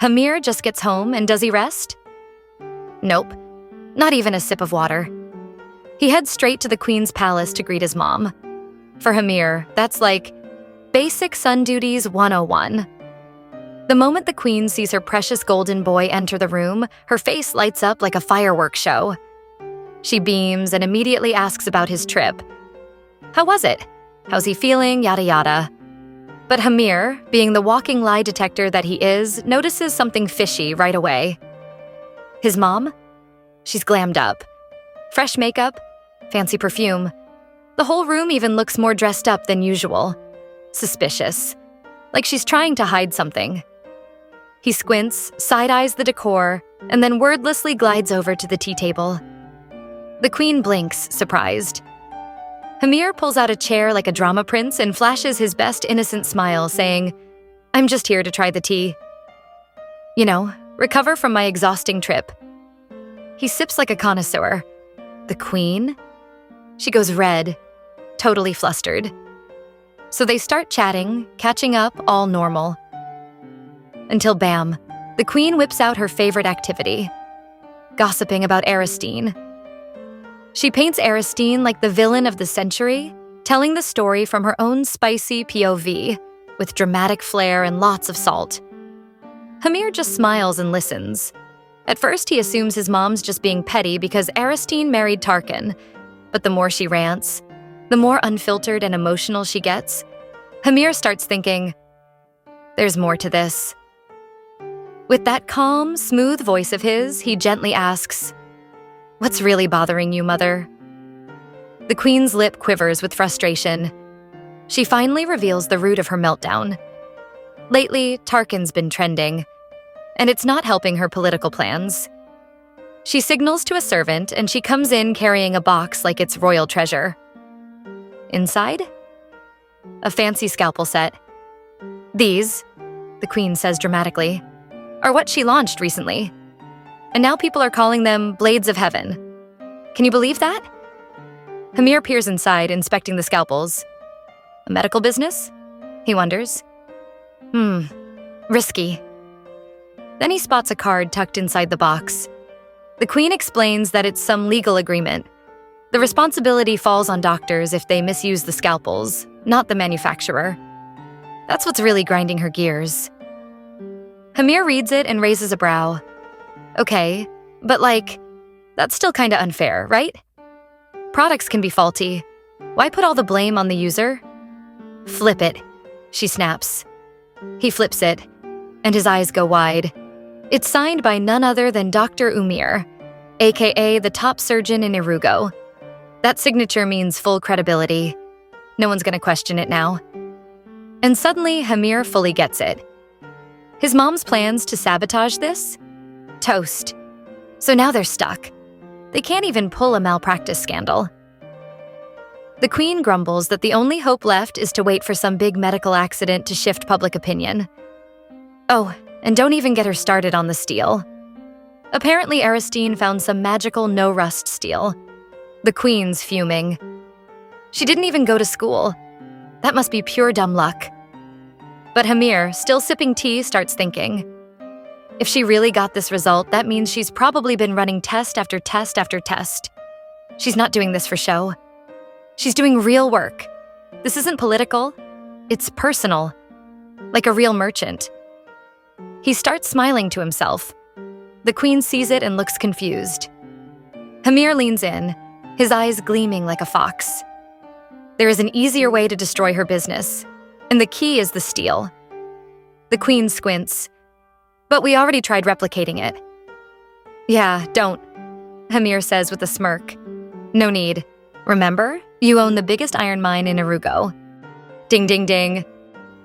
Hamir just gets home and does he rest? Nope, not even a sip of water. He heads straight to the Queen's palace to greet his mom. For Hamir, that's like basic son duties 101. The moment the Queen sees her precious golden boy enter the room, her face lights up like a fireworks show. She beams and immediately asks about his trip. How was it? How's he feeling? Yada yada. But Hamir, being the walking lie detector that he is, notices something fishy right away. His mom? She's glammed up. Fresh makeup, fancy perfume. The whole room even looks more dressed up than usual. Suspicious. Like she's trying to hide something. He squints, side-eyes the decor, and then wordlessly glides over to the tea table. The Queen blinks, surprised. Hamir pulls out a chair like a drama prince and flashes his best innocent smile, saying, "I'm just here to try the tea. You know, recover from my exhausting trip." He sips like a connoisseur. The Queen? She goes red, totally flustered. So they start chatting, catching up, all normal. Until bam, the Queen whips out her favorite activity, gossiping about Aristine. She paints Aristine like the villain of the century, telling the story from her own spicy POV, with dramatic flair and lots of salt. Hamir just smiles and listens. At first, he assumes his mom's just being petty because Aristine married Tarkin, but the more she rants, the more unfiltered and emotional she gets, Hamir starts thinking, there's more to this. With that calm, smooth voice of his, he gently asks, "What's really bothering you, Mother?" The Queen's lip quivers with frustration. She finally reveals the root of her meltdown. Lately, Tarkin's been trending, and it's not helping her political plans. She signals to a servant, and she comes in carrying a box like it's royal treasure. Inside? A fancy scalpel set. These, the Queen says dramatically, are what she launched recently. And now people are calling them Blades of Heaven. Can you believe that? Hamir peers inside, inspecting the scalpels. A medical business? He wonders. Risky. Then he spots a card tucked inside the box. The Queen explains that it's some legal agreement. The responsibility falls on doctors if they misuse the scalpels, not the manufacturer. That's what's really grinding her gears. Hamir reads it and raises a brow. Okay, but that's still kinda unfair, right? Products can be faulty. Why put all the blame on the user? Flip it, she snaps. He flips it, and his eyes go wide. It's signed by none other than Dr. Umir, aka the top surgeon in Irugo. That signature means full credibility. No one's gonna question it now. And suddenly, Hamir fully gets it. His mom's plans to sabotage this? Toast. So now they're stuck. They can't even pull a malpractice scandal. The Queen grumbles that the only hope left is to wait for some big medical accident to shift public opinion. Oh, and don't even get her started on the steel. Apparently, Aristine found some magical no-rust steel. The Queen's fuming. She didn't even go to school. That must be pure dumb luck. But Hamir, still sipping tea, starts thinking. If she really got this result, that means she's probably been running test after test after test. She's not doing this for show. She's doing real work. This isn't political. It's personal. Like a real merchant. He starts smiling to himself. The Queen sees it and looks confused. Hamir leans in, his eyes gleaming like a fox. There is an easier way to destroy her business, and the key is the steel. The Queen squints. But we already tried replicating it. Yeah, don't, Hamir says with a smirk. No need. Remember, you own the biggest iron mine in Irugo. Ding, ding, ding.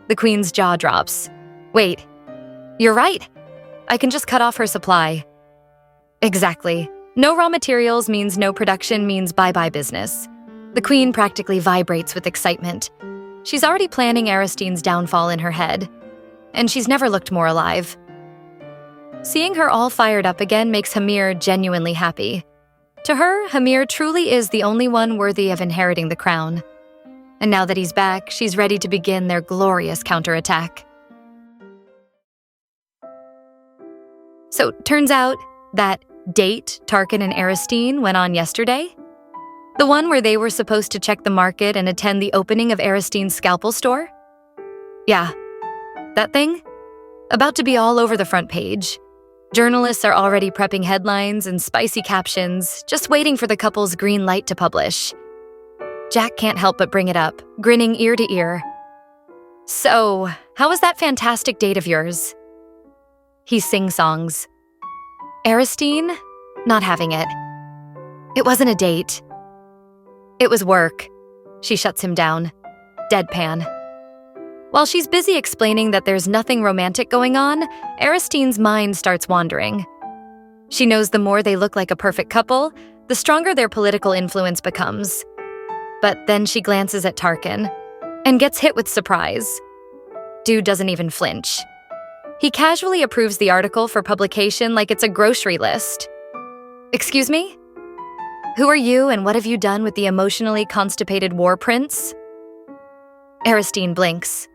The Queen's jaw drops. Wait, you're right. I can just cut off her supply. Exactly. No raw materials means no production means bye-bye business. The Queen practically vibrates with excitement. She's already planning Aristine's downfall in her head, and she's never looked more alive. Seeing her all fired up again makes Hamir genuinely happy. To her, Hamir truly is the only one worthy of inheriting the crown. And now that he's back, she's ready to begin their glorious counterattack. So, turns out that date Tarkin and Aristine went on yesterday? The one where they were supposed to check the market and attend the opening of Aristine's scalpel store? Yeah, that thing? About to be all over the front page. Journalists are already prepping headlines and spicy captions, just waiting for the couple's green light to publish. Jack can't help but bring it up, grinning ear to ear. So, how was that fantastic date of yours? He sing-songs. Aristine? Not having it. It wasn't a date. It was work. She shuts him down. Deadpan. While she's busy explaining that there's nothing romantic going on, Aristine's mind starts wandering. She knows the more they look like a perfect couple, the stronger their political influence becomes. But then she glances at Tarkin and gets hit with surprise. Dude doesn't even flinch. He casually approves the article for publication like it's a grocery list. Excuse me? Who are you and what have you done with the emotionally constipated war prince? Aristine blinks.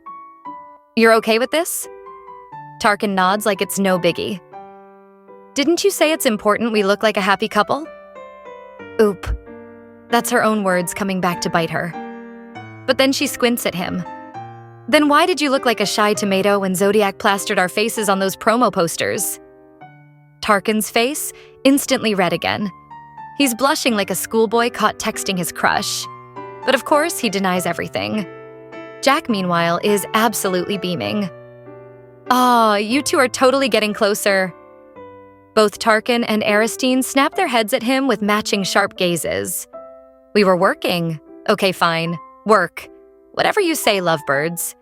You're okay with this? Tarkin nods like it's no biggie. Didn't you say it's important we look like a happy couple? Oop. That's her own words coming back to bite her. But then she squints at him. Then why did you look like a shy tomato when Zodiac plastered our faces on those promo posters? Tarkin's face instantly red again. He's blushing like a schoolboy caught texting his crush. But of course, he denies everything. Jack, meanwhile, is absolutely beaming. Aw, you two are totally getting closer. Both Tarkin and Aristine snap their heads at him with matching sharp gazes. We were working. Okay, fine. Work. Whatever you say, lovebirds.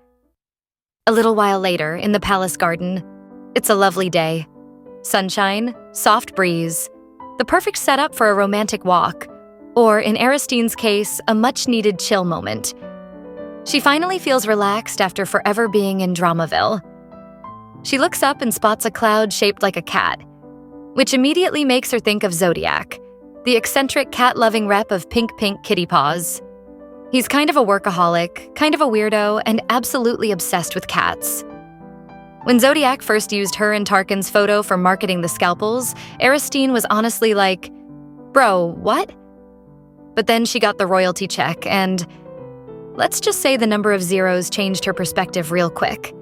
A little while later, in the palace garden, it's a lovely day. Sunshine, soft breeze, the perfect setup for a romantic walk, or in Aristine's case, a much-needed chill moment. She finally feels relaxed after forever being in Dramaville. She looks up and spots a cloud shaped like a cat, which immediately makes her think of Zodiac, the eccentric cat-loving rep of Pink Kitty Paws. He's kind of a workaholic, kind of a weirdo, and absolutely obsessed with cats. When Zodiac first used her and Tarkin's photo for marketing the scalpels, Aristine was honestly like, bro, what? But then she got the royalty check, and let's just say the number of zeros changed her perspective real quick.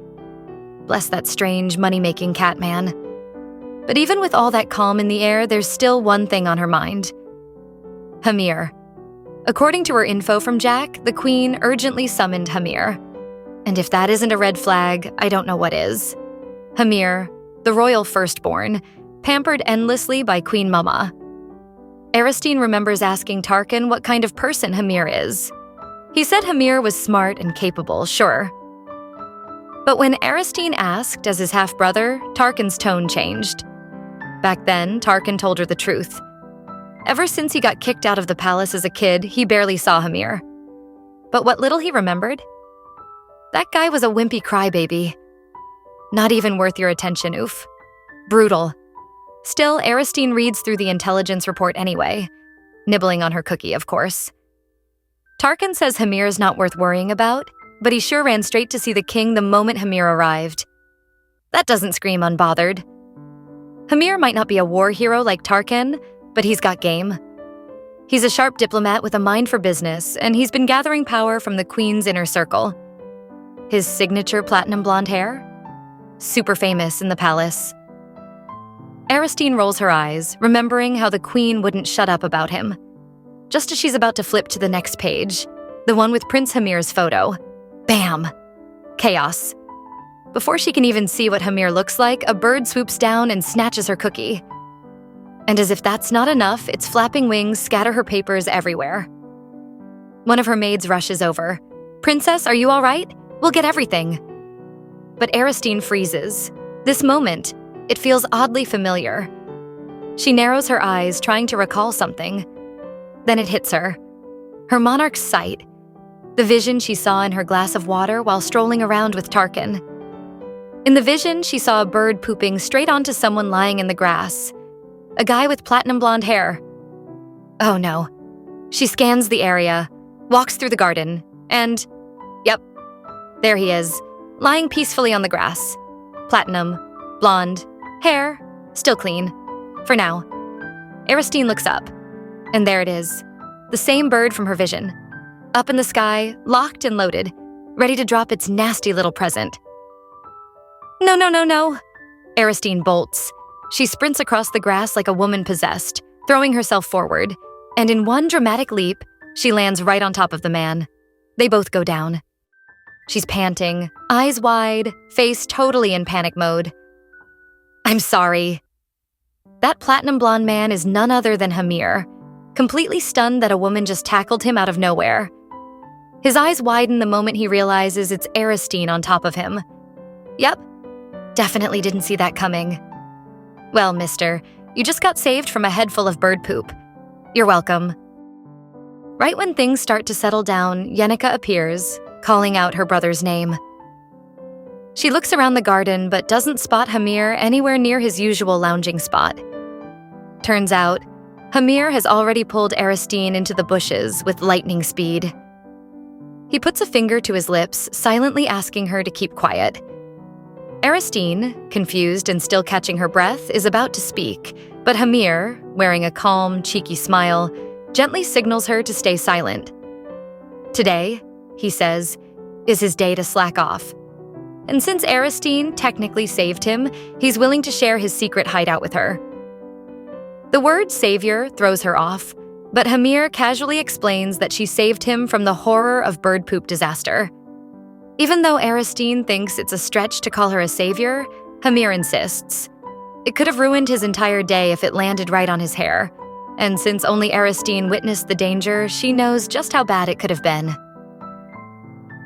Bless that strange, money-making cat man. But even with all that calm in the air, there's still one thing on her mind. Hamir. According to her info from Jack, the Queen urgently summoned Hamir. And if that isn't a red flag, I don't know what is. Hamir, the royal firstborn, pampered endlessly by Queen Mama. Aristine remembers asking Tarkin what kind of person Hamir is. He said Hamir was smart and capable, sure. But when Aristine asked as his half-brother, Tarkin's tone changed. Back then, Tarkin told her the truth. Ever since he got kicked out of the palace as a kid, he barely saw Hamir. But what little he remembered? That guy was a wimpy crybaby. Not even worth your attention, oof. Brutal. Still, Aristine reads through the intelligence report anyway. Nibbling on her cookie, of course. Tarkin says Hamir's not worth worrying about, but he sure ran straight to see the king the moment Hamir arrived. That doesn't scream unbothered. Hamir might not be a war hero like Tarkin, but he's got game. He's a sharp diplomat with a mind for business, and he's been gathering power from the Queen's inner circle. His signature platinum blonde hair? Super famous in the palace. Aristine rolls her eyes, remembering how the Queen wouldn't shut up about him. Just as she's about to flip to the next page, the one with Prince Hamir's photo. Bam! Chaos. Before she can even see what Hamir looks like, a bird swoops down and snatches her cookie. And as if that's not enough, its flapping wings scatter her papers everywhere. One of her maids rushes over. Princess, are you all right? We'll get everything. But Aristine freezes. This moment, it feels oddly familiar. She narrows her eyes, trying to recall something. Then it hits her. Her monarch's sight. The vision she saw in her glass of water while strolling around with Tarkin. In the vision, she saw a bird pooping straight onto someone lying in the grass. A guy with platinum blonde hair. Oh no. She scans the area, walks through the garden, and yep, there he is, lying peacefully on the grass. Platinum, blonde, hair, Still clean. For now. Aristine looks up, and there it is. The same bird from her vision. Up in the sky, locked and loaded, ready to drop its nasty little present. No, no, no, no. Aristine bolts. She sprints across the grass like a woman possessed, throwing herself forward, and in one dramatic leap, she lands right on top of the man. They both go down. She's panting, eyes wide, face totally in panic mode. I'm sorry. That platinum blonde man is none other than Hamir, completely stunned that a woman just tackled him out of nowhere. His eyes widen the moment he realizes it's Aristine on top of him. Yep, definitely didn't see that coming. Well, mister, you just got saved from a head full of bird poop. You're welcome. Right when things start to settle down, Yenica appears, calling out her brother's name. She looks around the garden but doesn't spot Hamir anywhere near his usual lounging spot. Turns out, Hamir has already pulled Aristine into the bushes with lightning speed. He puts a finger to his lips, silently asking her to keep quiet. Aristine, confused and still catching her breath, is about to speak, but Hamir, wearing a calm, cheeky smile, gently signals her to stay silent. Today, he says, is his day to slack off. And since Aristine technically saved him, he's willing to share his secret hideout with her. The word savior throws her off, but Hamir casually explains that she saved him from the horror of bird poop disaster. Even though Aristine thinks it's a stretch to call her a savior, Hamir insists. It could have ruined his entire day if it landed right on his hair, and since only Aristine witnessed the danger, she knows just how bad it could have been.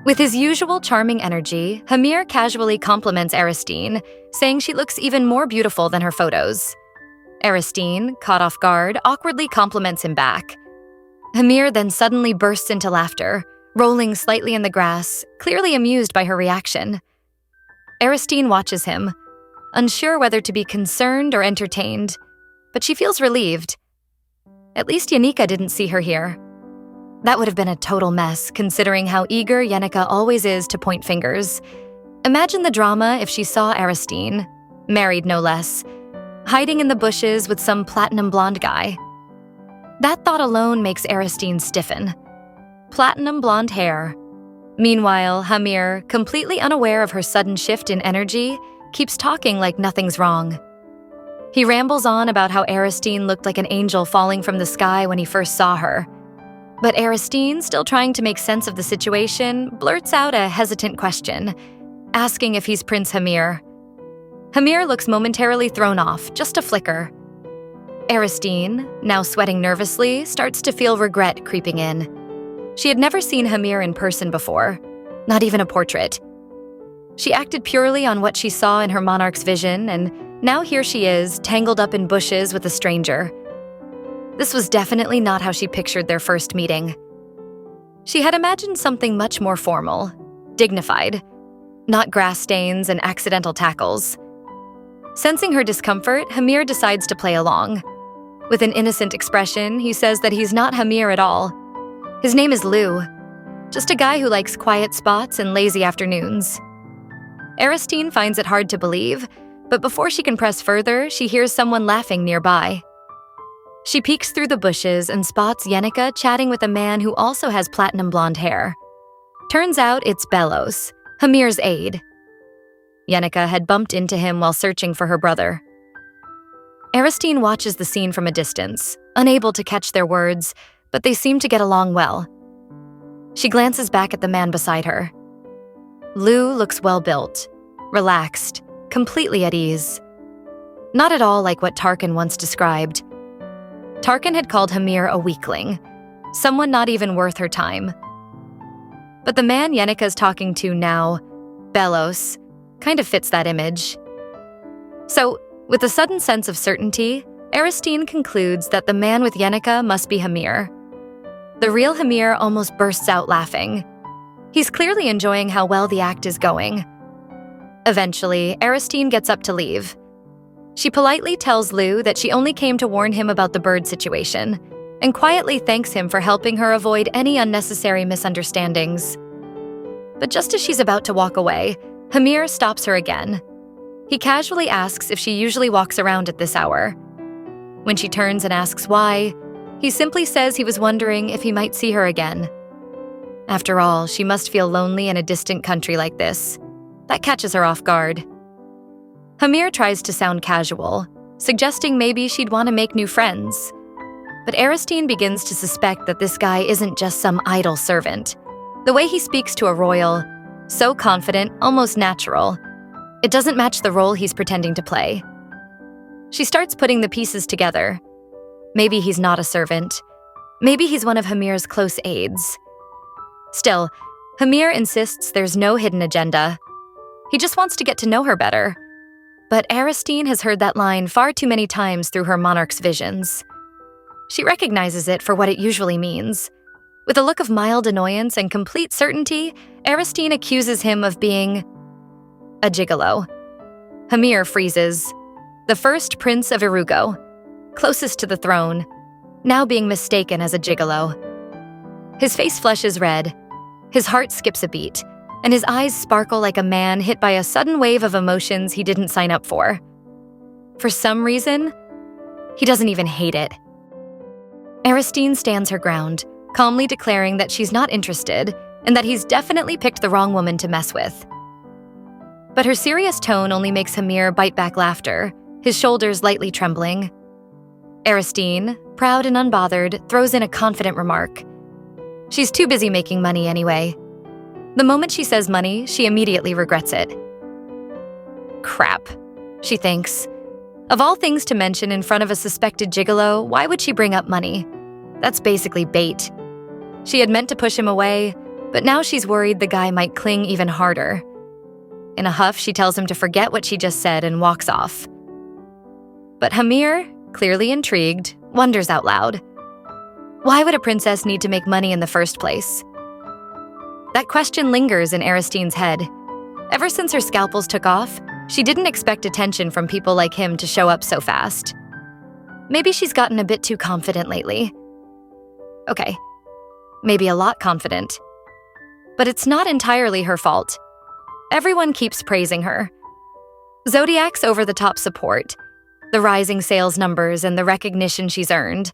With his usual charming energy, Hamir casually compliments Aristine, saying she looks even more beautiful than her photos. Aristine, caught off guard, awkwardly compliments him back. Hamir then suddenly bursts into laughter, rolling slightly in the grass, clearly amused by her reaction. Aristine watches him, unsure whether to be concerned or entertained, but she feels relieved. At least Yenica didn't see her here. That would have been a total mess, considering how eager Yenica always is to point fingers. Imagine the drama if she saw Aristine, married no less, hiding in the bushes with some platinum blonde guy. That thought alone makes Aristine stiffen. Platinum blonde hair. Meanwhile, Hamir, completely unaware of her sudden shift in energy, keeps talking like nothing's wrong. He rambles on about how Aristine looked like an angel falling from the sky when he first saw her. But Aristine, still trying to make sense of the situation, blurts out a hesitant question, asking if he's Prince Hamir. Hamir looks momentarily thrown off, just a flicker. Aristine, now sweating nervously, starts to feel regret creeping in. She had never seen Hamir in person before, not even a portrait. She acted purely on what she saw in her monarch's vision, and now here she is, tangled up in bushes with a stranger. This was definitely not how she pictured their first meeting. She had imagined something much more formal, dignified, not grass stains and accidental tackles. Sensing her discomfort, Hamir decides to play along. With an innocent expression, he says that he's not Hamir at all. His name is Lou, just a guy who likes quiet spots and lazy afternoons. Aristine finds it hard to believe, but before she can press further, she hears someone laughing nearby. She peeks through the bushes and spots Yenica chatting with a man who also has platinum blonde hair. Turns out it's Belos, Hamir's aide. Yenica had bumped into him while searching for her brother. Aristine watches the scene from a distance, unable to catch their words, but they seem to get along well. She glances back at the man beside her. Lou looks well-built, relaxed, completely at ease. Not at all like what Tarkan once described. Tarkan had called Hamir a weakling, someone not even worth her time. But the man Yenica's talking to now, Belos, kind of fits that image. So, with a sudden sense of certainty, Aristine concludes that the man with Yenica must be Hamir. The real Hamir almost bursts out laughing. He's clearly enjoying how well the act is going. Eventually, Aristine gets up to leave. She politely tells Lou that she only came to warn him about the bird situation, and quietly thanks him for helping her avoid any unnecessary misunderstandings. But just as she's about to walk away, Hamir stops her again. He casually asks if she usually walks around at this hour. When she turns and asks why, he simply says he was wondering if he might see her again. After all, she must feel lonely in a distant country like this. That catches her off guard. Hamir tries to sound casual, suggesting maybe she'd want to make new friends. But Aristine begins to suspect that this guy isn't just some idle servant. The way he speaks to a royal, so confident, almost natural, it doesn't match the role he's pretending to play. She starts putting the pieces together. Maybe he's not a servant. Maybe he's one of Hamir's close aides. Still, Hamir insists there's no hidden agenda. He just wants to get to know her better. But Aristine has heard that line far too many times through her monarch's visions. She recognizes it for what it usually means. With a look of mild annoyance and complete certainty, Aristine accuses him of being a gigolo. Hamir freezes. The first prince of Irugo, closest to the throne, now being mistaken as a gigolo. His face flushes red, his heart skips a beat, and his eyes sparkle like a man hit by a sudden wave of emotions he didn't sign up for. For some reason, he doesn't even hate it. Aristine stands her ground, calmly declaring that she's not interested and that he's definitely picked the wrong woman to mess with. But her serious tone only makes Hamir bite back laughter, his shoulders lightly trembling. Aristine, proud and unbothered, throws in a confident remark. She's too busy making money anyway. The moment she says money, she immediately regrets it. Crap, she thinks. Of all things to mention in front of a suspected gigolo, why would she bring up money? That's basically bait. She had meant to push him away, but now she's worried the guy might cling even harder. In a huff, she tells him to forget what she just said and walks off. But Hamir, clearly intrigued, wonders out loud. Why would a princess need to make money in the first place? That question lingers in Aristine's head. Ever since her scalpels took off, she didn't expect attention from people like him to show up so fast. Maybe she's gotten a bit too confident lately. Okay, maybe a lot confident. But it's not entirely her fault. Everyone keeps praising her. Zodiac's over-the-top support, the rising sales numbers, and the recognition she's earned,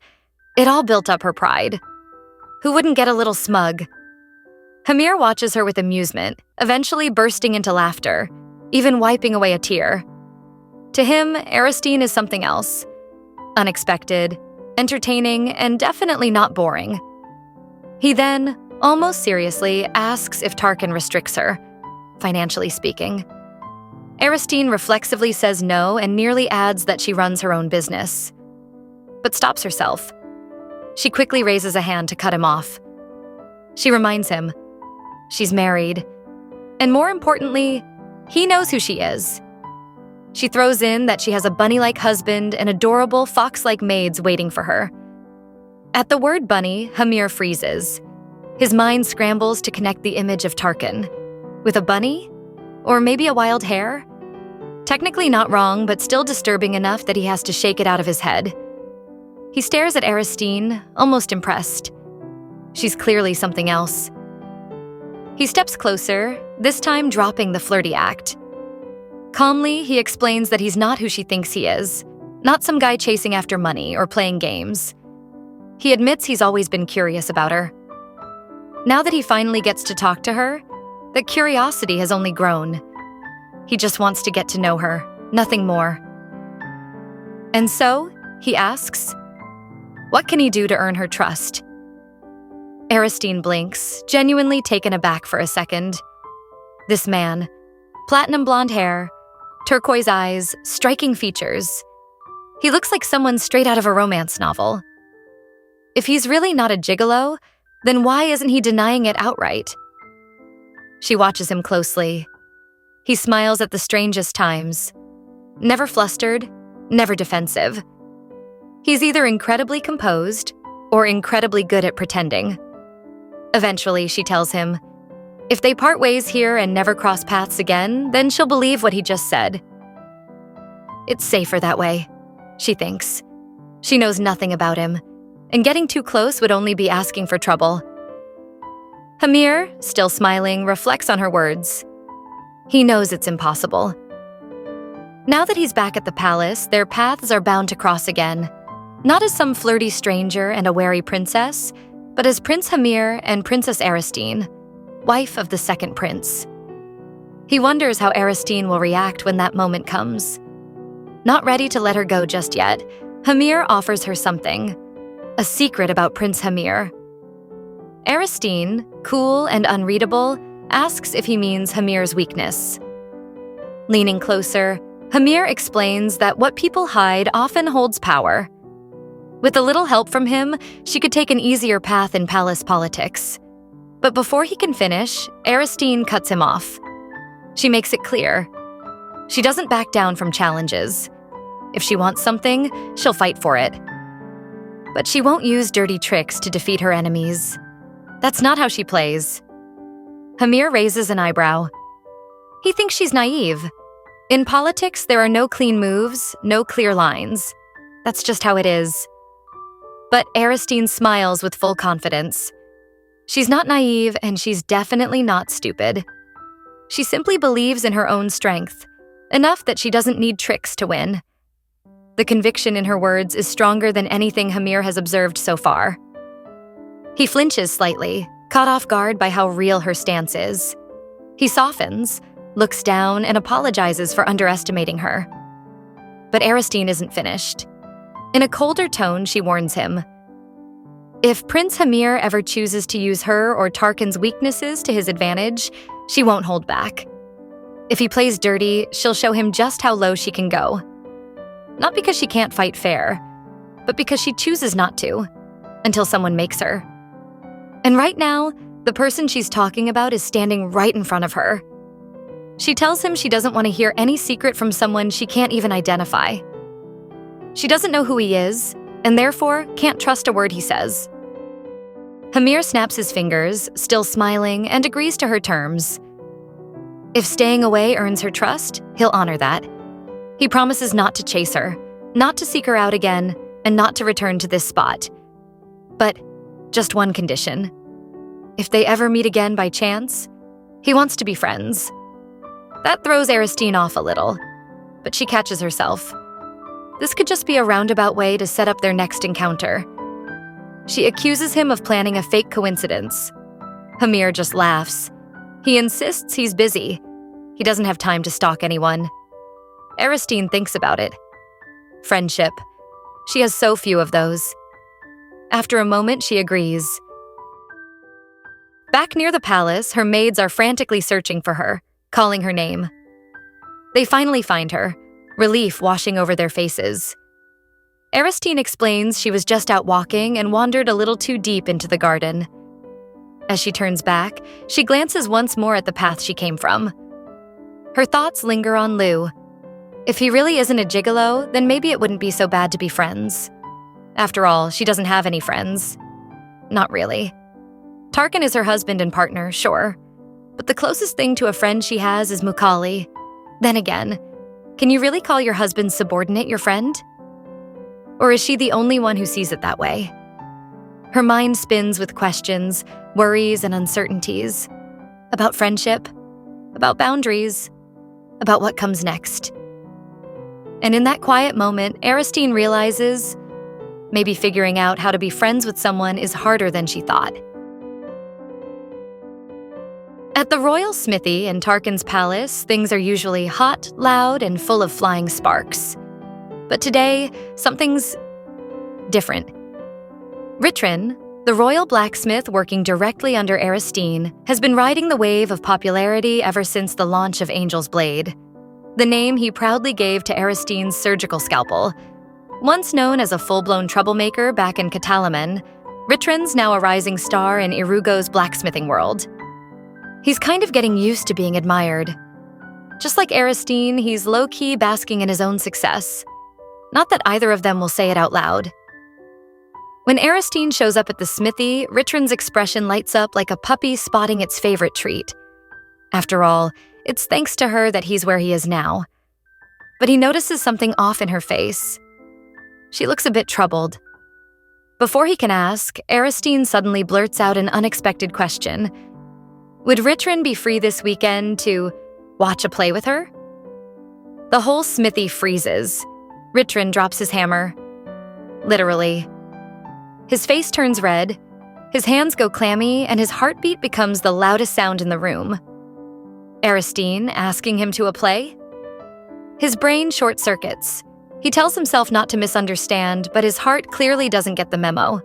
it all built up her pride. Who wouldn't get a little smug? Hamir watches her with amusement, eventually bursting into laughter, even wiping away a tear. To him, Aristine is something else. Unexpected, entertaining, and definitely not boring. He then, almost seriously, asks if Tarkin restricts her, financially speaking. Aristine reflexively says no and nearly adds that she runs her own business, but stops herself. She quickly raises a hand to cut him off. She reminds him, she's married, and more importantly, he knows who she is. She throws in that she has a bunny-like husband and adorable fox-like maids waiting for her. At the word bunny, Hamir freezes. His mind scrambles to connect the image of Tarkin. With a bunny? Or maybe a wild hare? Technically not wrong, but still disturbing enough that he has to shake it out of his head. He stares at Aristine, almost impressed. She's clearly something else. He steps closer, this time dropping the flirty act. Calmly, he explains that he's not who she thinks he is, not some guy chasing after money or playing games. He admits he's always been curious about her. Now that he finally gets to talk to her, the curiosity has only grown. He just wants to get to know her, nothing more. And so, he asks, what can he do to earn her trust? Aristine blinks, genuinely taken aback for a second. This man, platinum blonde hair, turquoise eyes, striking features. He looks like someone straight out of a romance novel. If he's really not a gigolo, then why isn't he denying it outright? She watches him closely. He smiles at the strangest times. Never flustered, never defensive. He's either incredibly composed or incredibly good at pretending. Eventually, she tells him, if they part ways here and never cross paths again, then she'll believe what he just said. It's safer that way, she thinks. She knows nothing about him, and getting too close would only be asking for trouble. Hamir, still smiling, reflects on her words. He knows it's impossible. Now that he's back at the palace, their paths are bound to cross again. Not as some flirty stranger and a wary princess, but as Prince Hamir and Princess Aristine, wife of the second prince. He wonders how Aristine will react when that moment comes. Not ready to let her go just yet, Hamir offers her something, a secret about Prince Hamir. Aristine, cool and unreadable, asks if he means Hamir's weakness. Leaning closer, Hamir explains that what people hide often holds power. With a little help from him, she could take an easier path in palace politics. But before he can finish, Aristine cuts him off. She makes it clear. She doesn't back down from challenges. If she wants something, she'll fight for it. But she won't use dirty tricks to defeat her enemies. That's not how she plays. Hamir raises an eyebrow. He thinks she's naive. In politics, there are no clean moves, no clear lines. That's just how it is. But Aristine smiles with full confidence. She's not naive, and she's definitely not stupid. She simply believes in her own strength, enough that she doesn't need tricks to win. The conviction in her words is stronger than anything Hamir has observed so far. He flinches slightly, caught off guard by how real her stance is. He softens, looks down, and apologizes for underestimating her. But Aristine isn't finished. In a colder tone, she warns him. If Prince Hamir ever chooses to use her or Tarkin's weaknesses to his advantage, she won't hold back. If he plays dirty, she'll show him just how low she can go. Not because she can't fight fair, but because she chooses not to, until someone makes her. And right now, the person she's talking about is standing right in front of her. She tells him she doesn't want to hear any secret from someone she can't even identify. She doesn't know who he is, and therefore can't trust a word he says. Hamir snaps his fingers, still smiling, and agrees to her terms. If staying away earns her trust, he'll honor that. He promises not to chase her, not to seek her out again, and not to return to this spot. But just one condition. If they ever meet again by chance, he wants to be friends. That throws Aristine off a little, but she catches herself. This could just be a roundabout way to set up their next encounter. She accuses him of planning a fake coincidence. Hamir just laughs. He insists he's busy. He doesn't have time to stalk anyone. Aristine thinks about it. Friendship. She has so few of those. After a moment, she agrees. Back near the palace, her maids are frantically searching for her, calling her name. They finally find her, relief washing over their faces. Aristine explains she was just out walking and wandered a little too deep into the garden. As she turns back, she glances once more at the path she came from. Her thoughts linger on Lou. If he really isn't a gigolo, then maybe it wouldn't be so bad to be friends. After all, she doesn't have any friends. Not really. Tarkin is her husband and partner, sure. But the closest thing to a friend she has is Mukali. Then again, can you really call your husband's subordinate your friend? Or is she the only one who sees it that way? Her mind spins with questions, worries, and uncertainties. About friendship, about boundaries, about what comes next. And in that quiet moment, Aristine realizes maybe figuring out how to be friends with someone is harder than she thought. At the royal smithy in Tarkin's palace, things are usually hot, loud, and full of flying sparks. But today, something's different. Ritrin, the royal blacksmith working directly under Aristine, has been riding the wave of popularity ever since the launch of Angel's Blade, the name he proudly gave to Aristine's surgical scalpel. Once known as a full-blown troublemaker back in Catalaman, Ritrin's now a rising star in Irugo's blacksmithing world. He's kind of getting used to being admired. Just like Aristine, he's low-key basking in his own success. Not that either of them will say it out loud. When Aristine shows up at the smithy, Ritrin's expression lights up like a puppy spotting its favorite treat. After all, it's thanks to her that he's where he is now. But he notices something off in her face. She looks a bit troubled. Before he can ask, Aristine suddenly blurts out an unexpected question. Would Ritrin be free this weekend to watch a play with her? The whole smithy freezes. Ritrin drops his hammer. Literally. His face turns red, his hands go clammy, and his heartbeat becomes the loudest sound in the room. Aristine asking him to a play? His brain short-circuits. He tells himself not to misunderstand, but his heart clearly doesn't get the memo.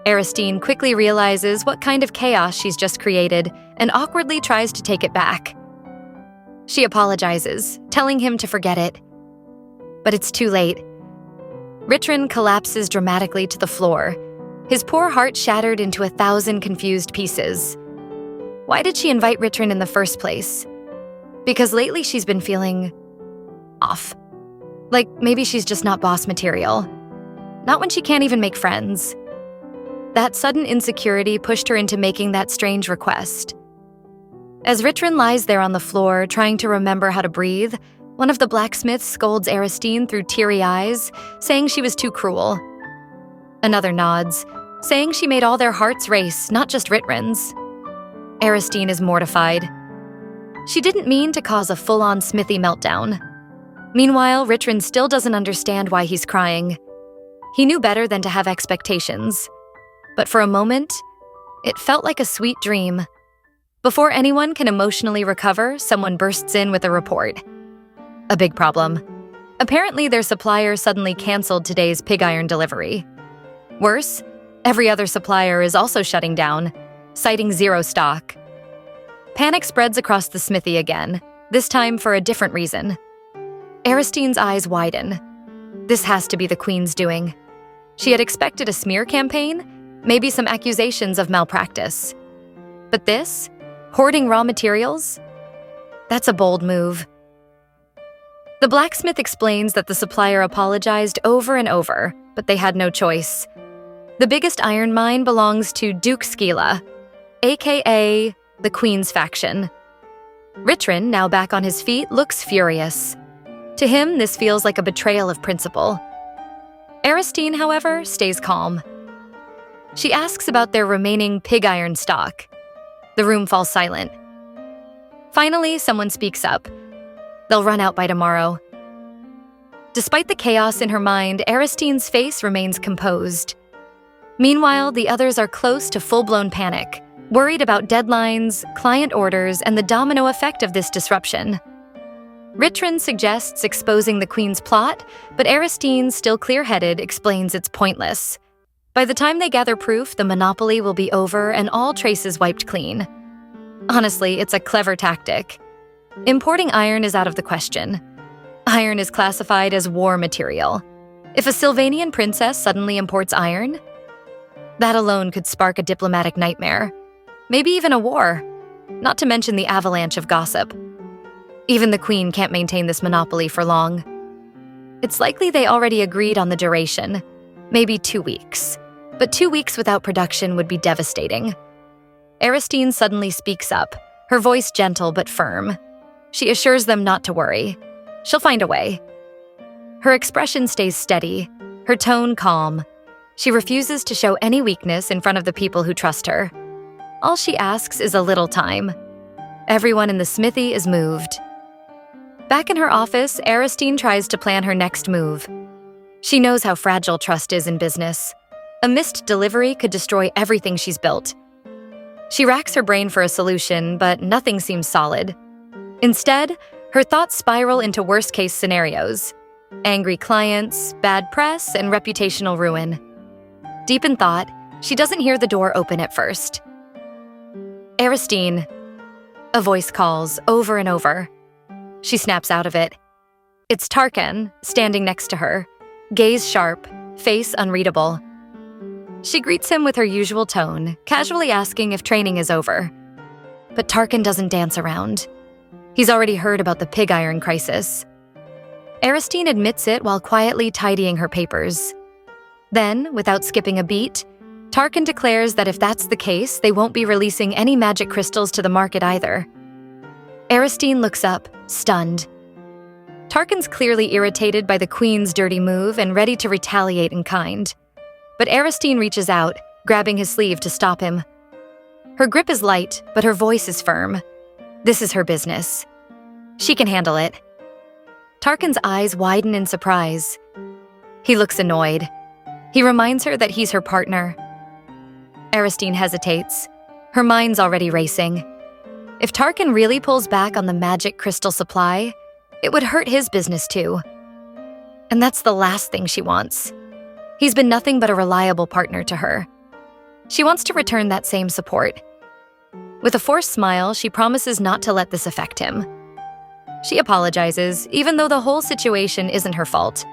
Aristine quickly realizes what kind of chaos she's just created and awkwardly tries to take it back. She apologizes, telling him to forget it. But it's too late. Ritrin collapses dramatically to the floor, his poor heart shattered into 1,000 confused pieces. Why did she invite Ritrin in the first place? Because lately she's been feeling off. Like maybe she's just not boss material. Not when she can't even make friends. That sudden insecurity pushed her into making that strange request. As Ritrin lies there on the floor, trying to remember how to breathe, one of the blacksmiths scolds Aristine through teary eyes, saying she was too cruel. Another nods, saying she made all their hearts race, not just Ritrin's. Aristine is mortified. She didn't mean to cause a full-on smithy meltdown. Meanwhile, Ritrin still doesn't understand why he's crying. He knew better than to have expectations. But for a moment, it felt like a sweet dream. Before anyone can emotionally recover, someone bursts in with a report. A big problem. Apparently, their supplier suddenly canceled today's pig iron delivery. Worse, every other supplier is also shutting down, citing zero stock. Panic spreads across the smithy again, this time for a different reason. Aristine's eyes widen. This has to be the Queen's doing. She had expected a smear campaign, maybe some accusations of malpractice. But this? Hoarding raw materials? That's a bold move. The blacksmith explains that the supplier apologized over and over, but they had no choice. The biggest iron mine belongs to Duke Skila, aka the Queen's faction. Ritrin, now back on his feet, looks furious. To him, this feels like a betrayal of principle. Aristine, however, stays calm. She asks about their remaining pig iron stock. The room falls silent. Finally, someone speaks up. They'll run out by tomorrow. Despite the chaos in her mind, Aristine's face remains composed. Meanwhile, the others are close to full-blown panic, worried about deadlines, client orders, and the domino effect of this disruption. Ritrin suggests exposing the Queen's plot, but Aristine, still clear-headed, explains it's pointless. By the time they gather proof, the monopoly will be over and all traces wiped clean. Honestly, it's a clever tactic. Importing iron is out of the question. Iron is classified as war material. If a Sylvanian princess suddenly imports iron, that alone could spark a diplomatic nightmare. Maybe even a war. Not to mention the avalanche of gossip. Even the Queen can't maintain this monopoly for long. It's likely they already agreed on the duration. Maybe 2 weeks. But 2 weeks without production would be devastating. Aristine suddenly speaks up, her voice gentle but firm. She assures them not to worry. She'll find a way. Her expression stays steady, her tone calm. She refuses to show any weakness in front of the people who trust her. All she asks is a little time. Everyone in the smithy is moved. Back in her office, Aristine tries to plan her next move. She knows how fragile trust is in business. A missed delivery could destroy everything she's built. She racks her brain for a solution, but nothing seems solid. Instead, her thoughts spiral into worst-case scenarios. Angry clients, bad press, and reputational ruin. Deep in thought, she doesn't hear the door open at first. Aristine. A voice calls, over and over. She snaps out of it. It's Tarkan, standing next to her. Gaze sharp, face unreadable. She greets him with her usual tone, casually asking if training is over. But Tarkan doesn't dance around. He's already heard about the pig iron crisis. Aristine admits it while quietly tidying her papers. Then, without skipping a beat, Tarkan declares that if that's the case, they won't be releasing any magic crystals to the market either. Aristine looks up, stunned. Tarkan's clearly irritated by the Queen's dirty move and ready to retaliate in kind. But Aristine reaches out, grabbing his sleeve to stop him. Her grip is light, but her voice is firm. This is her business. She can handle it. Tarkin's eyes widen in surprise. He looks annoyed. He reminds her that he's her partner. Aristine hesitates. Her mind's already racing. If Tarkin really pulls back on the magic crystal supply, it would hurt his business too. And that's the last thing she wants. He's been nothing but a reliable partner to her. She wants to return that same support. With a forced smile, she promises not to let this affect him. She apologizes, even though the whole situation isn't her fault.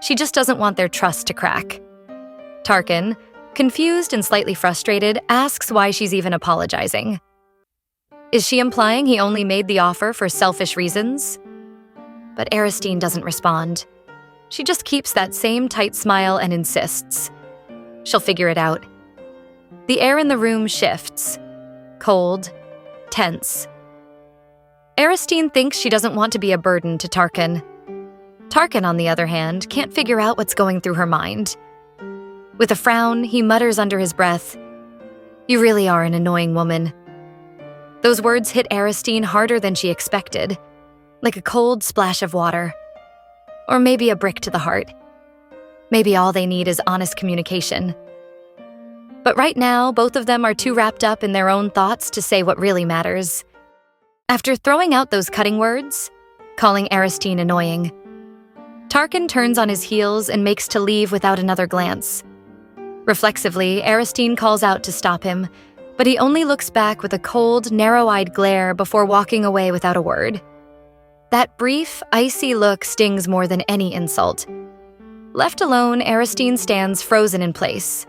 She just doesn't want their trust to crack. Tarkin, confused and slightly frustrated, asks why she's even apologizing. Is she implying he only made the offer for selfish reasons? But Aristine doesn't respond. She just keeps that same tight smile and insists. She'll figure it out. The air in the room shifts. Cold, tense. Aristine thinks she doesn't want to be a burden to Tarkin. Tarkin, on the other hand, can't figure out what's going through her mind. With a frown, he mutters under his breath, "You really are an annoying woman." Those words hit Aristine harder than she expected, like a cold splash of water. Or maybe a brick to the heart. Maybe all they need is honest communication. But right now, both of them are too wrapped up in their own thoughts to say what really matters. After throwing out those cutting words, calling Aristine annoying, Tarkin turns on his heels and makes to leave without another glance. Reflexively, Aristine calls out to stop him, but he only looks back with a cold, narrow-eyed glare before walking away without a word. That brief, icy look stings more than any insult. Left alone, Aristine stands frozen in place.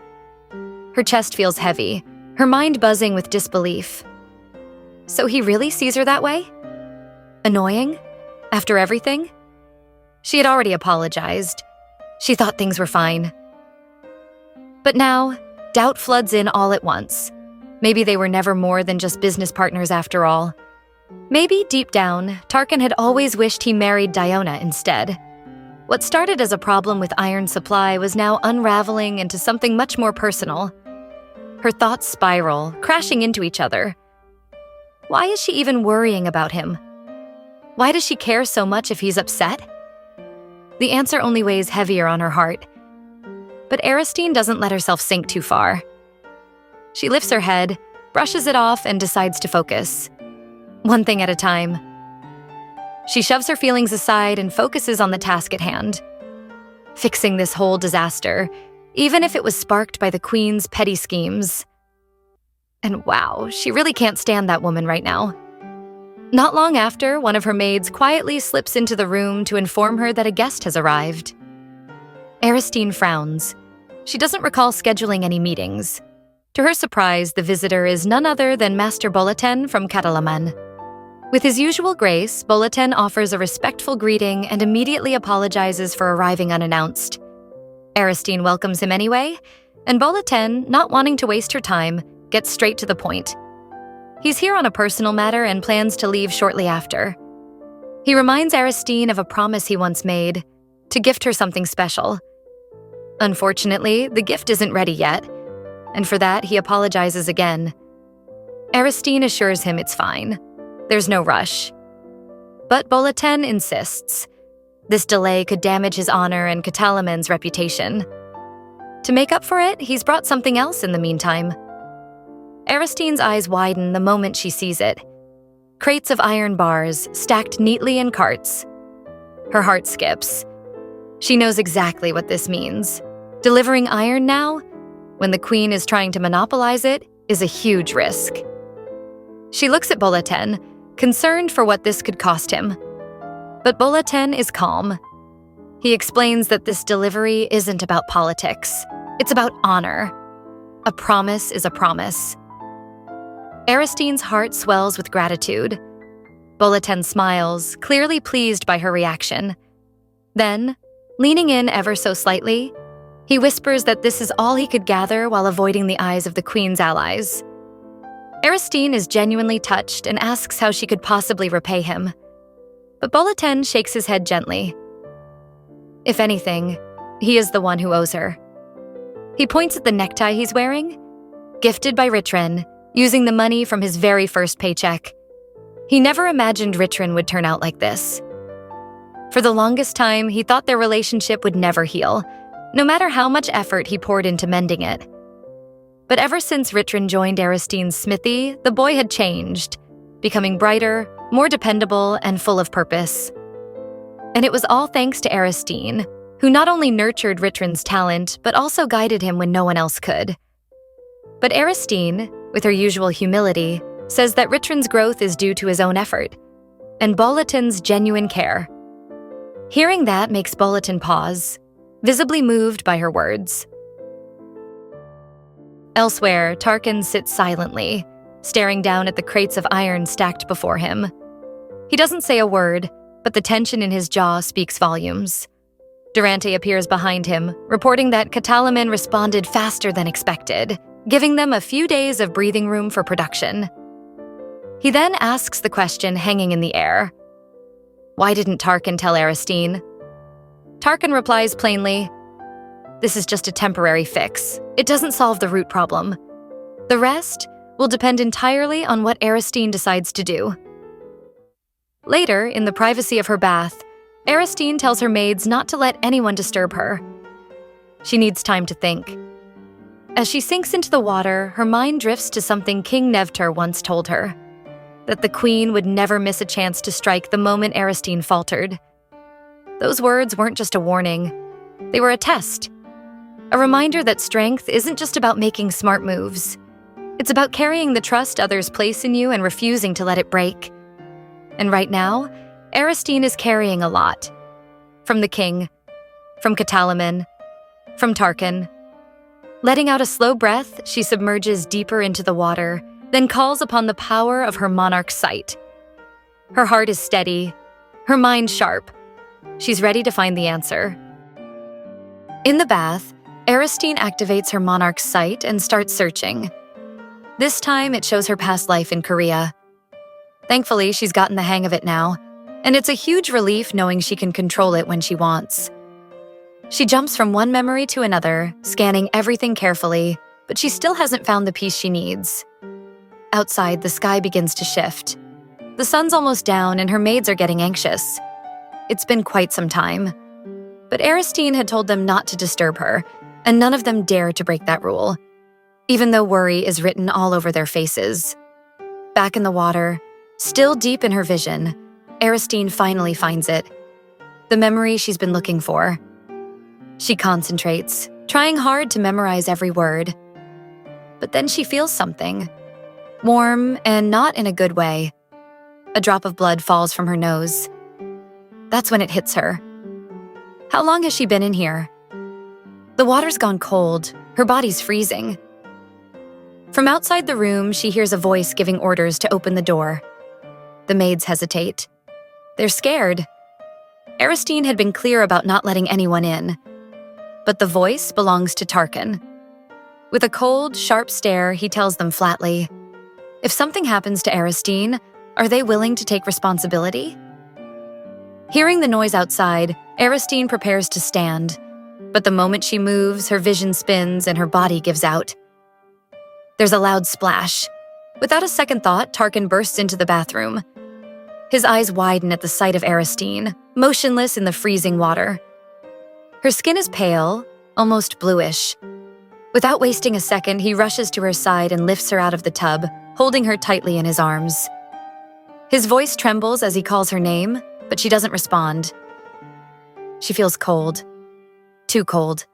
Her chest feels heavy, her mind buzzing with disbelief. So he really sees her that way? Annoying? After everything? She had already apologized. She thought things were fine. But now, doubt floods in all at once. Maybe they were never more than just business partners after all. Maybe, deep down, Tarkin had always wished he married Diona instead. What started as a problem with iron supply was now unraveling into something much more personal. Her thoughts spiral, crashing into each other. Why is she even worrying about him? Why does she care so much if he's upset? The answer only weighs heavier on her heart. But Aristine doesn't let herself sink too far. She lifts her head, brushes it off, and decides to focus. One thing at a time. She shoves her feelings aside and focuses on the task at hand. Fixing this whole disaster, even if it was sparked by the Queen's petty schemes. And wow, she really can't stand that woman right now. Not long after, one of her maids quietly slips into the room to inform her that a guest has arrived. Aristine frowns. She doesn't recall scheduling any meetings. To her surprise, the visitor is none other than Master Bulletin from Catalaman. With his usual grace, Bulletin offers a respectful greeting and immediately apologizes for arriving unannounced. Aristine welcomes him anyway, and Bulletin, not wanting to waste her time, gets straight to the point. He's here on a personal matter and plans to leave shortly after. He reminds Aristine of a promise he once made, to gift her something special. Unfortunately, the gift isn't ready yet, and for that he apologizes again. Aristine assures him it's fine. There's no rush. But Bulletin insists. This delay could damage his honor and Catalaman's reputation. To make up for it, he's brought something else in the meantime. Aristine's eyes widen the moment she sees it. Crates of iron bars stacked neatly in carts. Her heart skips. She knows exactly what this means. Delivering iron now, when the Queen is trying to monopolize it, is a huge risk. She looks at Bulletin, concerned for what this could cost him. But Bulletin is calm. He explains that this delivery isn't about politics. It's about honor. A promise is a promise. Aristine's heart swells with gratitude. Bulletin smiles, clearly pleased by her reaction. Then, leaning in ever so slightly, he whispers that this is all he could gather while avoiding the eyes of the Queen's allies. Aristine is genuinely touched and asks how she could possibly repay him. But Bulletin shakes his head gently. If anything, he is the one who owes her. He points at the necktie he's wearing, gifted by Ritrin, using the money from his very first paycheck. He never imagined Ritrin would turn out like this. For For the longest time, he thought their relationship would never heal, no matter how much effort he poured into mending it. But ever since Richrin joined Aristine's smithy, the boy had changed, becoming brighter, more dependable, and full of purpose. And it was all thanks to Aristine, who not only nurtured Richrin's talent, but also guided him when no one else could. But Aristine, with her usual humility, says that Richrin's growth is due to his own effort, and Boletin's genuine care. Hearing that makes Boletin pause, visibly moved by her words. Elsewhere, Tarkin sits silently, staring down at the crates of iron stacked before him. He doesn't say a word, but the tension in his jaw speaks volumes. Durante appears behind him, reporting that Catalaman responded faster than expected, giving them a few days of breathing room for production. He then asks the question hanging in the air. Why didn't Tarkin tell Aristine? Tarkin replies plainly, "This is just a temporary fix. It doesn't solve the root problem. The rest will depend entirely on what Aristine decides to do." Later, in the privacy of her bath, Aristine tells her maids not to let anyone disturb her. She needs time to think. As she sinks into the water, her mind drifts to something King Nevter once told her, that the queen would never miss a chance to strike the moment Aristine faltered. Those words weren't just a warning. They were a test. A reminder that strength isn't just about making smart moves. It's about carrying the trust others place in you and refusing to let it break. And right now, Aristine is carrying a lot. From the king, from Catalaman, from Tarkin. Letting out a slow breath, she submerges deeper into the water, then calls upon the power of her monarch's sight. Her heart is steady, her mind sharp. She's ready to find the answer. In the bath, Aristine activates her monarch's sight and starts searching. This time, it shows her past life in Korea. Thankfully, she's gotten the hang of it now, and it's a huge relief knowing she can control it when she wants. She jumps from one memory to another, scanning everything carefully, but she still hasn't found the piece she needs. Outside, the sky begins to shift. The sun's almost down and her maids are getting anxious. It's been quite some time. But Aristine had told them not to disturb her, and none of them dare to break that rule, even though worry is written all over their faces. Back in the water, still deep in her vision, Aristine finally finds it. The memory she's been looking for. She concentrates, trying hard to memorize every word. But then she feels something. Warm, and not in a good way. A drop of blood falls from her nose. That's when it hits her. How long has she been in here? The water's gone cold. Her body's freezing. From outside the room, she hears a voice giving orders to open the door. The maids hesitate. They're scared. Aristine had been clear about not letting anyone in. But the voice belongs to Tarkin. With a cold, sharp stare, he tells them flatly, if something happens to Aristine, are they willing to take responsibility? Hearing the noise outside, Aristine prepares to stand. But the moment she moves, her vision spins and her body gives out. There's a loud splash. Without a second thought, Tarkin bursts into the bathroom. His eyes widen at the sight of Aristine, motionless in the freezing water. Her skin is pale, almost bluish. Without wasting a second, he rushes to her side and lifts her out of the tub, holding her tightly in his arms. His voice trembles as he calls her name, but she doesn't respond. She feels cold. Too cold.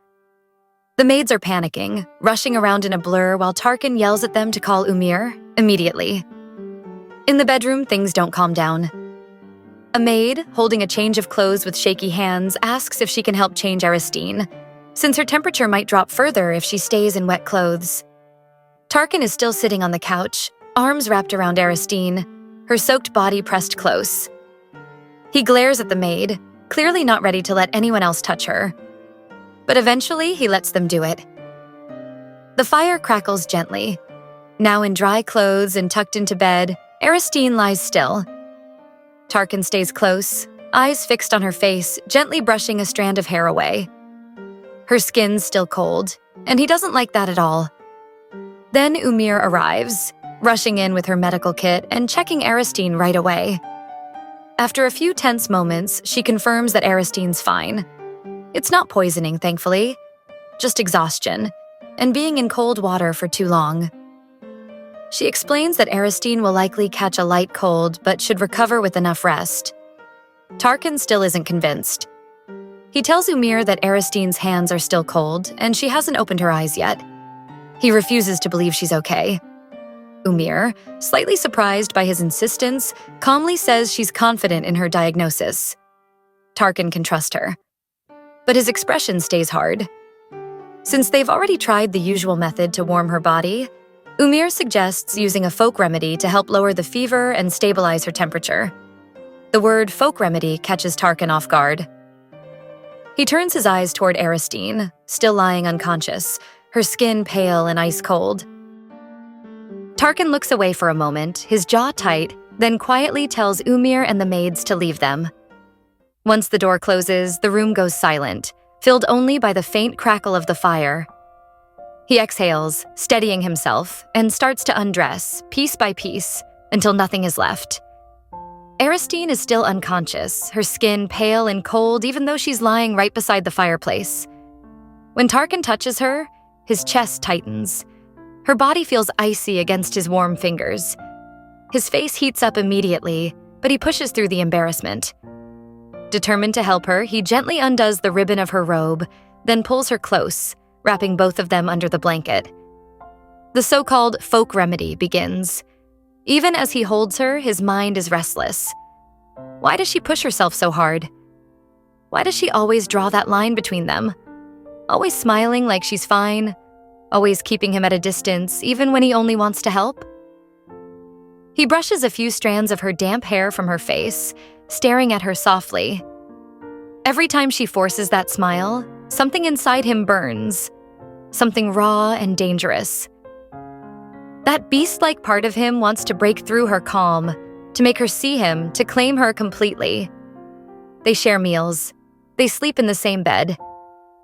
The maids are panicking, rushing around in a blur while Tarkin yells at them to call Hamir immediately. In the bedroom, things don't calm down. A maid, holding a change of clothes with shaky hands, asks if she can help change Aristine, since her temperature might drop further if she stays in wet clothes. Tarkin is still sitting on the couch, arms wrapped around Aristine, her soaked body pressed close. He glares at the maid, clearly not ready to let anyone else touch her. But eventually, he lets them do it. The fire crackles gently. Now in dry clothes and tucked into bed, Aristine lies still. Tarkin stays close, eyes fixed on her face, gently brushing a strand of hair away. Her skin's still cold, and he doesn't like that at all. Then Hamir arrives, rushing in with her medical kit and checking Aristine right away. After a few tense moments, she confirms that Aristine's fine. It's not poisoning, thankfully, just exhaustion, and being in cold water for too long. She explains that Aristine will likely catch a light cold but should recover with enough rest. Tarkin still isn't convinced. He tells Umir that Aristine's hands are still cold and she hasn't opened her eyes yet. He refuses to believe she's okay. Umir, slightly surprised by his insistence, calmly says she's confident in her diagnosis. Tarkin can trust her. But his expression stays hard. Since they've already tried the usual method to warm her body, Umir suggests using a folk remedy to help lower the fever and stabilize her temperature. The word folk remedy catches Tarkin off guard. He turns his eyes toward Aristine, still lying unconscious, her skin pale and ice cold. Tarkin looks away for a moment, his jaw tight, then quietly tells Umir and the maids to leave them. Once the door closes, the room goes silent, filled only by the faint crackle of the fire. He exhales, steadying himself, and starts to undress, piece by piece, until nothing is left. Aristine is still unconscious, her skin pale and cold even though she's lying right beside the fireplace. When Tarkin touches her, his chest tightens. Her body feels icy against his warm fingers. His face heats up immediately, but he pushes through the embarrassment. Determined to help her, he gently undoes the ribbon of her robe, then pulls her close, wrapping both of them under the blanket. The so-called folk remedy begins. Even as he holds her, his mind is restless. Why does she push herself so hard? Why does she always draw that line between them? Always smiling like she's fine, always keeping him at a distance, even when he only wants to help? He brushes a few strands of her damp hair from her face, staring at her softly. Every time she forces that smile, something inside him burns, something raw and dangerous. That beast-like part of him wants to break through her calm, to make her see him, to claim her completely. They share meals. They sleep in the same bed.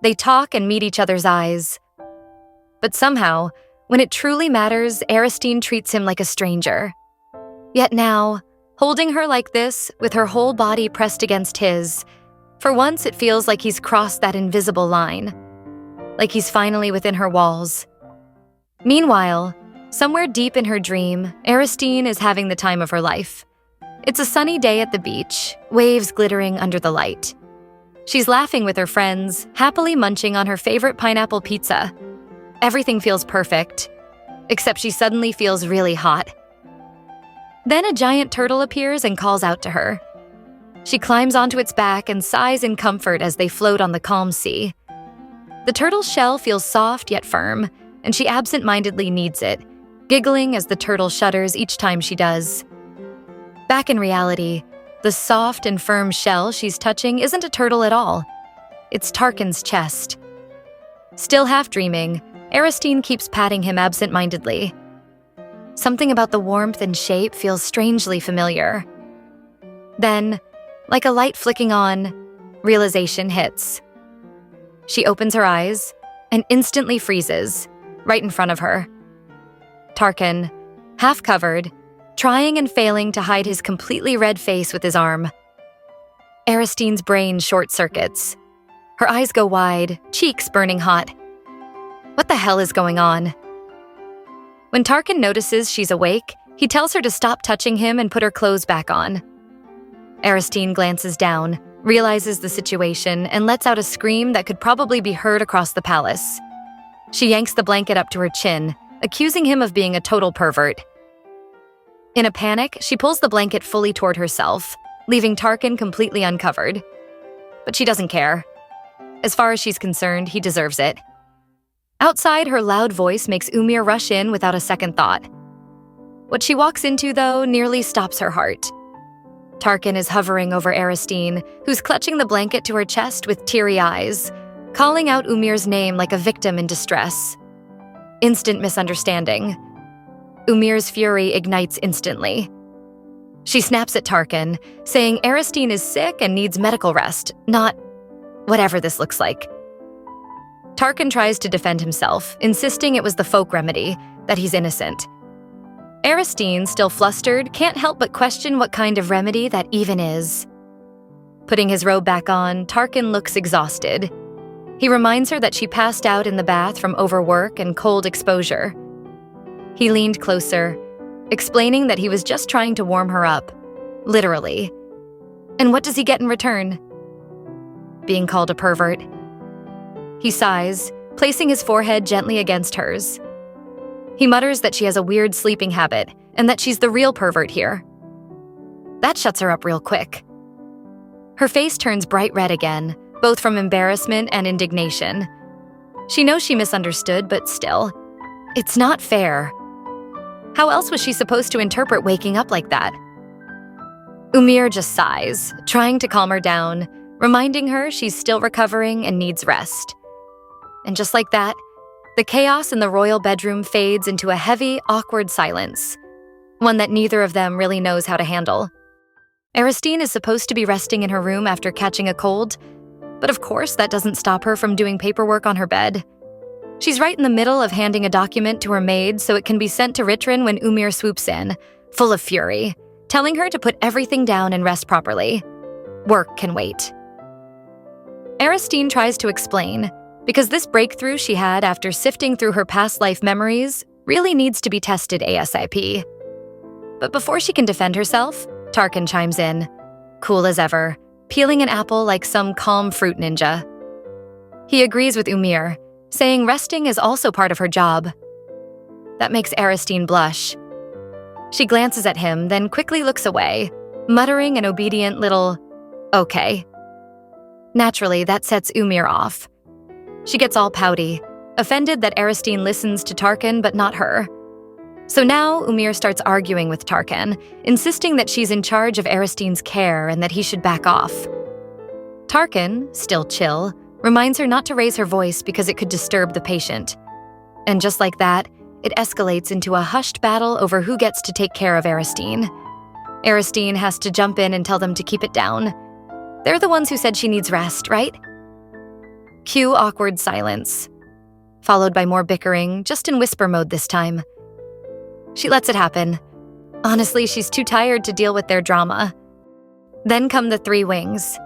They talk and meet each other's eyes. But somehow, when it truly matters, Aristine treats him like a stranger. Yet now, holding her like this, with her whole body pressed against his, for once it feels like he's crossed that invisible line, like he's finally within her walls. Meanwhile, somewhere deep in her dream, Aristine is having the time of her life. It's a sunny day at the beach, waves glittering under the light. She's laughing with her friends, happily munching on her favorite pineapple pizza. Everything feels perfect, except she suddenly feels really hot. Then a giant turtle appears and calls out to her. She climbs onto its back and sighs in comfort as they float on the calm sea. The turtle's shell feels soft yet firm, and she absent-mindedly kneads it, giggling as the turtle shudders each time she does. Back in reality, the soft and firm shell she's touching isn't a turtle at all. It's Tarkin's chest. Still half dreaming, Aristine keeps patting him absent-mindedly. Something about the warmth and shape feels strangely familiar. Then, like a light flicking on, realization hits. She opens her eyes and instantly freezes, right in front of her. Tarkin, half covered, trying and failing to hide his completely red face with his arm. Aristine's brain short-circuits. Her eyes go wide, cheeks burning hot. What the hell is going on? When Tarkin notices she's awake, he tells her to stop touching him and put her clothes back on. Aristine glances down, realizes the situation, and lets out a scream that could probably be heard across the palace. She yanks the blanket up to her chin, accusing him of being a total pervert. In a panic, she pulls the blanket fully toward herself, leaving Tarkin completely uncovered. But she doesn't care. As far as she's concerned, he deserves it. Outside, her loud voice makes Umir rush in without a second thought. What she walks into, though, nearly stops her heart. Tarkin is hovering over Aristine, who's clutching the blanket to her chest with teary eyes, calling out Umir's name like a victim in distress. Instant misunderstanding. Umir's fury ignites instantly. She snaps at Tarkin, saying Aristine is sick and needs medical rest, not whatever this looks like. Tarkin tries to defend himself, insisting it was the folk remedy, that he's innocent. Aristine, still flustered, can't help but question what kind of remedy that even is. Putting his robe back on, Tarkin looks exhausted. He reminds her that she passed out in the bath from overwork and cold exposure. He leaned closer, explaining that he was just trying to warm her up, literally. And what does he get in return? Being called a pervert. He sighs, placing his forehead gently against hers. He mutters that she has a weird sleeping habit and that she's the real pervert here. That shuts her up real quick. Her face turns bright red again, both from embarrassment and indignation. She knows she misunderstood, but still, it's not fair. How else was she supposed to interpret waking up like that? Umir just sighs, trying to calm her down, reminding her she's still recovering and needs rest. And just like that, the chaos in the royal bedroom fades into a heavy, awkward silence, one that neither of them really knows how to handle. Aristine is supposed to be resting in her room after catching a cold, but of course that doesn't stop her from doing paperwork on her bed. She's right in the middle of handing a document to her maid so it can be sent to Ritrin when Umir swoops in, full of fury, telling her to put everything down and rest properly. Work can wait. Aristine tries to explain, because this breakthrough she had after sifting through her past life memories really needs to be tested ASAP. But before she can defend herself, Tarkin chimes in, cool as ever, peeling an apple like some calm fruit ninja. He agrees with Umir, saying resting is also part of her job. That makes Aristine blush. She glances at him, then quickly looks away, muttering an obedient little, okay. Naturally, that sets Umir off. She gets all pouty, offended that Aristine listens to Tarkin but not her. So now Umir starts arguing with Tarkin, insisting that she's in charge of Aristine's care and that he should back off. Tarkin, still chill, reminds her not to raise her voice because it could disturb the patient. And just like that, it escalates into a hushed battle over who gets to take care of Aristine. Aristine has to jump in and tell them to keep it down. They're the ones who said she needs rest, right? Cue awkward silence, followed by more bickering, just in whisper mode this time. She lets it happen. Honestly, she's too tired to deal with their drama. Then come the three wings.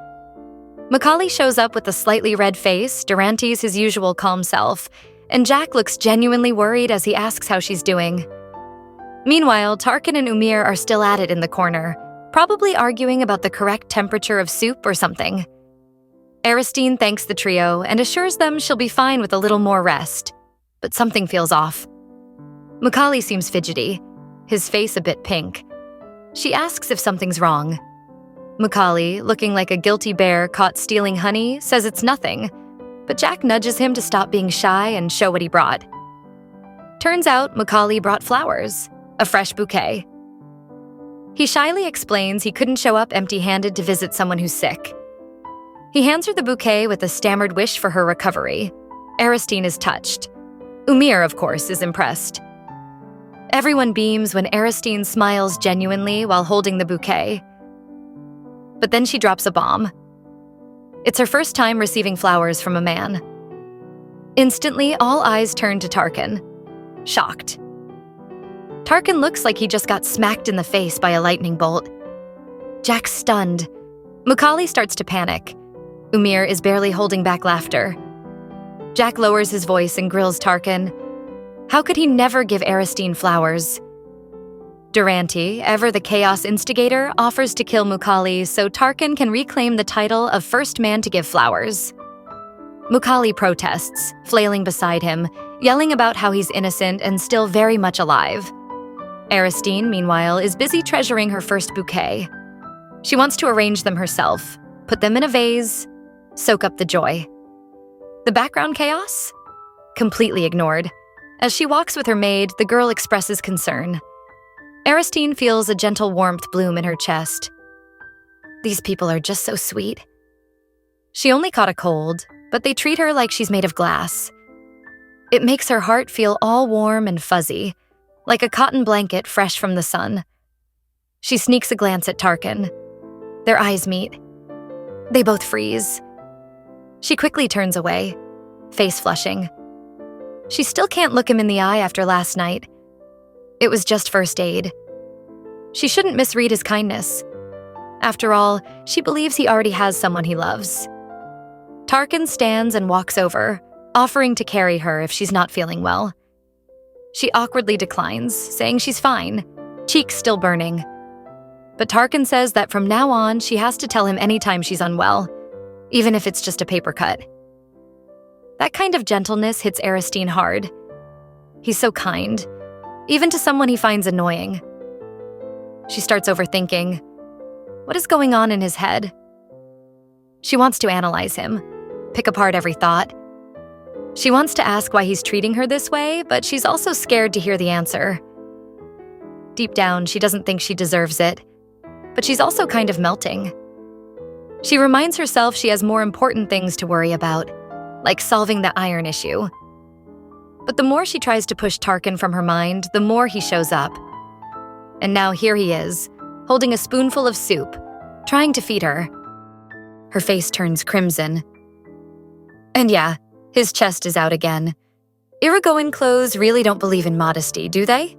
Macaulay shows up with a slightly red face, Durante's his usual calm self, and Jack looks genuinely worried as he asks how she's doing. Meanwhile, Tarkin and Umir are still at it in the corner, probably arguing about the correct temperature of soup or something. Aristine thanks the trio and assures them she'll be fine with a little more rest, but something feels off. Macaulay seems fidgety, his face a bit pink. She asks if something's wrong. Macaulay, looking like a guilty bear caught stealing honey, says it's nothing, but Jack nudges him to stop being shy and show what he brought. Turns out Macaulay brought flowers, a fresh bouquet. He shyly explains he couldn't show up empty-handed to visit someone who's sick. He hands her the bouquet with a stammered wish for her recovery. Aristine is touched. Umir, of course, is impressed. Everyone beams when Aristine smiles genuinely while holding the bouquet. But then she drops a bomb. It's her first time receiving flowers from a man. Instantly, all eyes turn to Tarkin, shocked. Tarkin looks like he just got smacked in the face by a lightning bolt. Jack's stunned. Macaulay starts to panic. Umir is barely holding back laughter. Jack lowers his voice and grills Tarkin. How could he never give Aristine flowers? Durante, ever the chaos instigator, offers to kill Macaulay so Tarkin can reclaim the title of first man to give flowers. Macaulay protests, flailing beside him, yelling about how he's innocent and still very much alive. Aristine, meanwhile, is busy treasuring her first bouquet. She wants to arrange them herself, put them in a vase, soak up the joy. The background chaos? Completely ignored. As she walks with her maid, the girl expresses concern. Aristine feels a gentle warmth bloom in her chest. These people are just so sweet. She only caught a cold, but they treat her like she's made of glass. It makes her heart feel all warm and fuzzy, like a cotton blanket fresh from the sun. She sneaks a glance at Tarkin. Their eyes meet. They both freeze. She quickly turns away, face flushing. She still can't look him in the eye after last night. It was just first aid. She shouldn't misread his kindness. After all, she believes he already has someone he loves. Tarkin stands and walks over, offering to carry her if she's not feeling well. She awkwardly declines, saying she's fine, cheeks still burning. But Tarkin says that from now on, she has to tell him anytime she's unwell, even if it's just a paper cut. That kind of gentleness hits Aristine hard. He's so kind, even to someone he finds annoying. She starts overthinking. What is going on in his head? She wants to analyze him, pick apart every thought. She wants to ask why he's treating her this way, but she's also scared to hear the answer. Deep down, she doesn't think she deserves it, but she's also kind of melting. She reminds herself she has more important things to worry about, like solving the iron issue. But the more she tries to push Tarkin from her mind, the more he shows up. And now here he is, holding a spoonful of soup, trying to feed her. Her face turns crimson. And yeah, his chest is out again. Irigoyen clothes really don't believe in modesty, do they?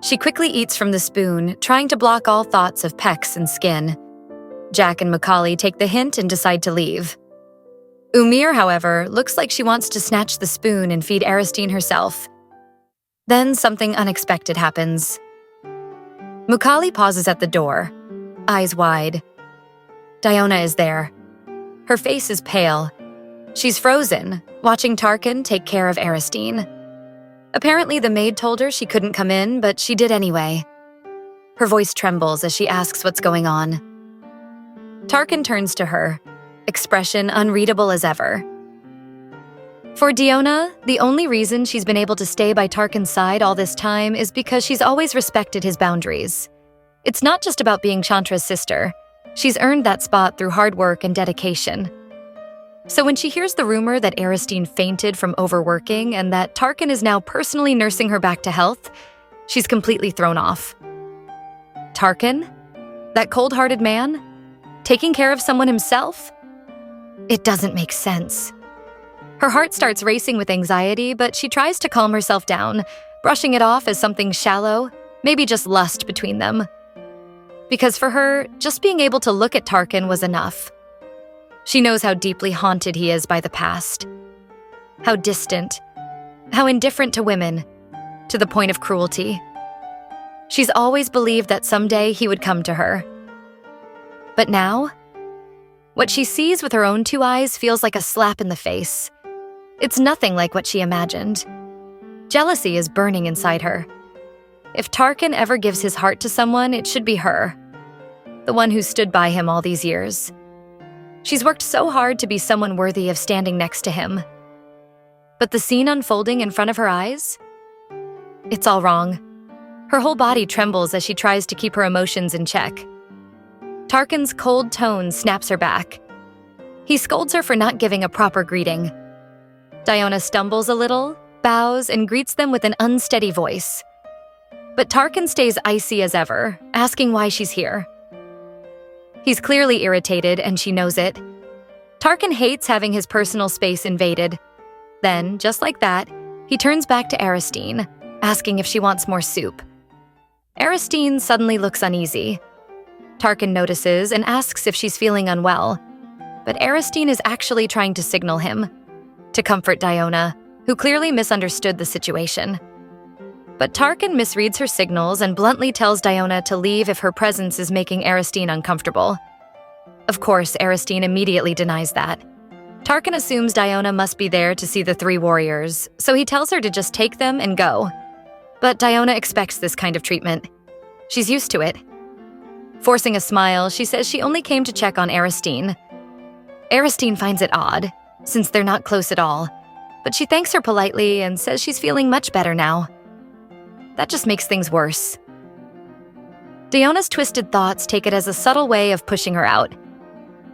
She quickly eats from the spoon, trying to block all thoughts of pecs and skin. Jack and Macaulay take the hint and decide to leave. Umir, however, looks like she wants to snatch the spoon and feed Aristine herself. Then something unexpected happens. Macaulay pauses at the door, eyes wide. Diona is there. Her face is pale. She's frozen, watching Tarkin take care of Aristine. Apparently, the maid told her she couldn't come in, but she did anyway. Her voice trembles as she asks what's going on. Tarkin turns to her, expression unreadable as ever. For Diona, the only reason she's been able to stay by Tarkin's side all this time is because she's always respected his boundaries. It's not just about being Chantra's sister. She's earned that spot through hard work and dedication. So when she hears the rumor that Aristine fainted from overworking and that Tarkin is now personally nursing her back to health, she's completely thrown off. Tarkin? That cold-hearted man? Taking care of someone himself? It doesn't make sense. Her heart starts racing with anxiety, but she tries to calm herself down, brushing it off as something shallow, maybe just lust between them. Because for her, just being able to look at Tarkin was enough. She knows how deeply haunted he is by the past. How distant, how indifferent to women, to the point of cruelty. She's always believed that someday he would come to her. But now, what she sees with her own two eyes feels like a slap in the face. It's nothing like what she imagined. Jealousy is burning inside her. If Tarkin ever gives his heart to someone, it should be her. The one who stood by him all these years. She's worked so hard to be someone worthy of standing next to him. But the scene unfolding in front of her eyes? It's all wrong. Her whole body trembles as she tries to keep her emotions in check. Tarkin's cold tone snaps her back. He scolds her for not giving a proper greeting. Diona stumbles a little, bows, and greets them with an unsteady voice. But Tarkin stays icy as ever, asking why she's here. He's clearly irritated, and she knows it. Tarkin hates having his personal space invaded. Then, just like that, he turns back to Aristine, asking if she wants more soup. Aristine suddenly looks uneasy. Tarkin notices and asks if she's feeling unwell. But Aristine is actually trying to signal him, to comfort Diona, who clearly misunderstood the situation. But Tarkin misreads her signals and bluntly tells Diona to leave if her presence is making Aristine uncomfortable. Of course, Aristine immediately denies that. Tarkin assumes Diona must be there to see the three warriors, so he tells her to just take them and go. But Diona expects this kind of treatment. She's used to it. Forcing a smile, she says she only came to check on Aristine. Aristine finds it odd, since they're not close at all, but she thanks her politely and says she's feeling much better now. That just makes things worse. Diona's twisted thoughts take it as a subtle way of pushing her out.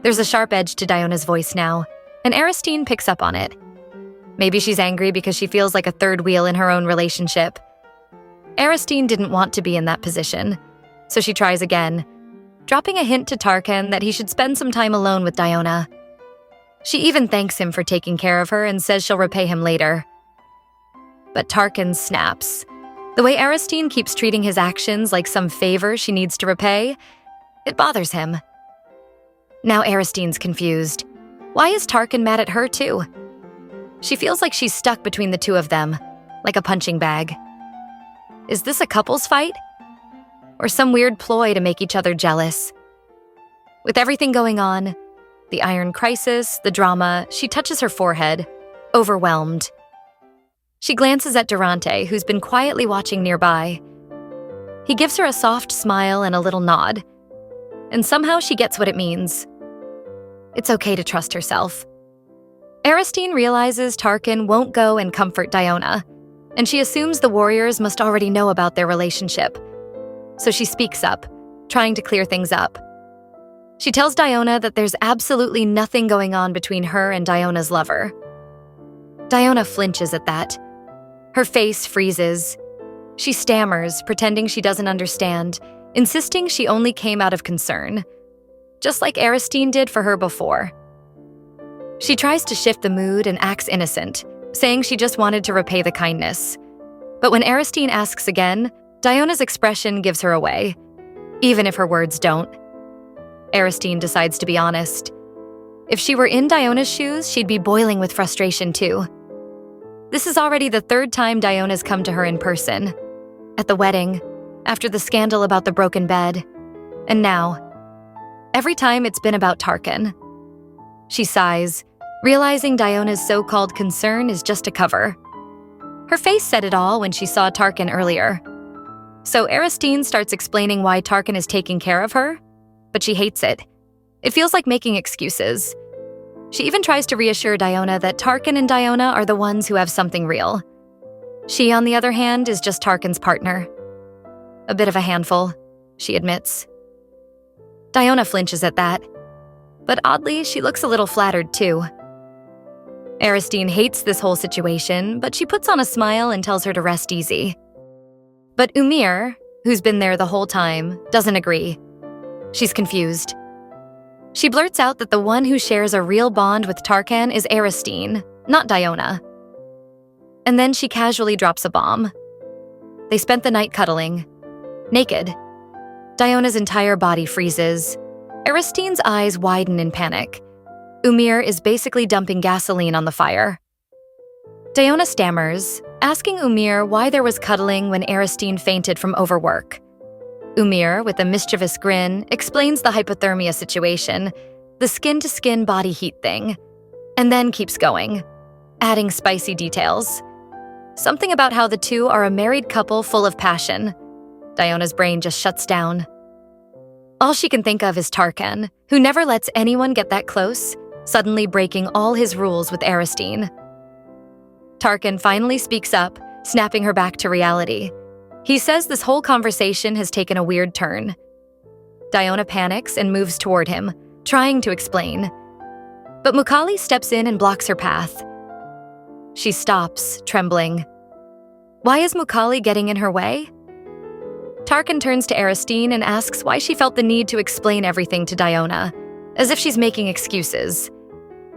There's a sharp edge to Diona's voice now, and Aristine picks up on it. Maybe she's angry because she feels like a third wheel in her own relationship. Aristine didn't want to be in that position, so she tries again, dropping a hint to Tarkin that he should spend some time alone with Diona. She even thanks him for taking care of her and says she'll repay him later. But Tarkin snaps, The way Aristine keeps treating his actions like some favor she needs to repay, it bothers him. Now Aristine's confused. Why is Tarkin mad at her too? She feels like she's stuck between the two of them, like a punching bag. Is this a couples fight? Or some weird ploy to make each other jealous? With everything going on, the Iron Crisis, the drama, she touches her forehead, overwhelmed. She glances at Durante, who's been quietly watching nearby. He gives her a soft smile and a little nod, and somehow she gets what it means. It's okay to trust herself. Aristine realizes Tarkin won't go and comfort Diona, and she assumes the warriors must already know about their relationship. So she speaks up, trying to clear things up. She tells Diona that there's absolutely nothing going on between her and Diona's lover. Diona flinches at that. Her face freezes. She stammers, pretending she doesn't understand, insisting she only came out of concern, just like Aristine did for her before. She tries to shift the mood and acts innocent, saying she just wanted to repay the kindness. But when Aristine asks again, Diona's expression gives her away, even if her words don't. Aristine decides to be honest. If she were in Diona's shoes, she'd be boiling with frustration too. This is already the third time Diona's come to her in person. At the wedding, after the scandal about the broken bed, and now. Every time it's been about Tarkin. She sighs, realizing Diona's so-called concern is just a cover. Her face said it all when she saw Tarkin earlier. So Aristine starts explaining why Tarkin is taking care of her, but she hates it. It feels like making excuses. She even tries to reassure Diona that Tarkin and Diona are the ones who have something real. She, on the other hand, is just Tarkin's partner. A bit of a handful, she admits. Diona flinches at that, but oddly, she looks a little flattered too. Aristine hates this whole situation, but she puts on a smile and tells her to rest easy. But Umir, who's been there the whole time, doesn't agree. She's confused. She blurts out that the one who shares a real bond with Tarkin is Aristine, not Diona. And then she casually drops a bomb. They spent the night cuddling, naked. Diona's entire body freezes. Aristine's eyes widen in panic. Umir is basically dumping gasoline on the fire. Diona stammers, asking Umir why there was cuddling when Aristine fainted from overwork. Umir, with a mischievous grin, explains the hypothermia situation, the skin-to-skin body heat thing, and then keeps going, adding spicy details. Something about how the two are a married couple full of passion. Diona's brain just shuts down. All she can think of is Tarkin, who never lets anyone get that close, suddenly breaking all his rules with Aristine. Tarkin finally speaks up, snapping her back to reality. He says this whole conversation has taken a weird turn. Diona panics and moves toward him, trying to explain. But Mukali steps in and blocks her path. She stops, trembling. Why is Mukali getting in her way? Tarkin turns to Aristine and asks why she felt the need to explain everything to Diona, as if she's making excuses.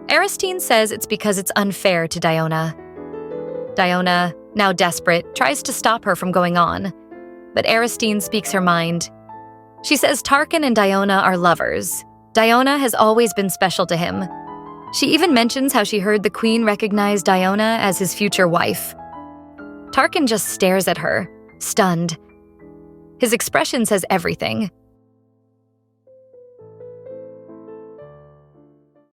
Aristine says it's because it's unfair to Diona. Diona, now desperate, tries to stop her from going on, but Aristine speaks her mind. She says Tarkin and Diona are lovers. Diona has always been special to him. She even mentions how she heard the Queen recognize Diona as his future wife. Tarkin just stares at her, stunned. His expression says everything.